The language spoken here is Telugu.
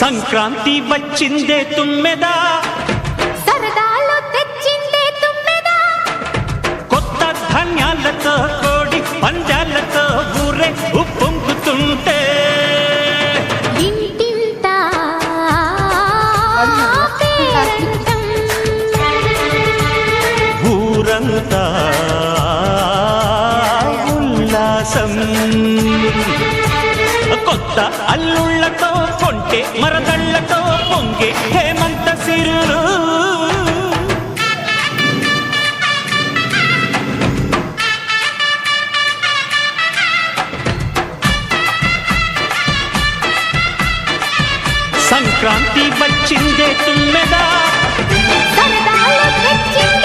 సంక్రాంతి వచ్చిందే తుమ్మెదా, సరదాలు తెచ్చిందే తుమ్మెదా, కొత్త ధాన్యాలతో కోడి పందాలతో ఊరే ఉప్పొంగుతుంటే ఇంటింత పేరంటం, ఊరంతా ఉల్లాసం. కొత్త అల్లుళ్ళతో కొంటే మరదళ్ళతో పొంగే హేమంత సిరులు. సంక్రాంతి వచ్చిందే తుమ్మెదా, సరదాలు తెచ్చిందే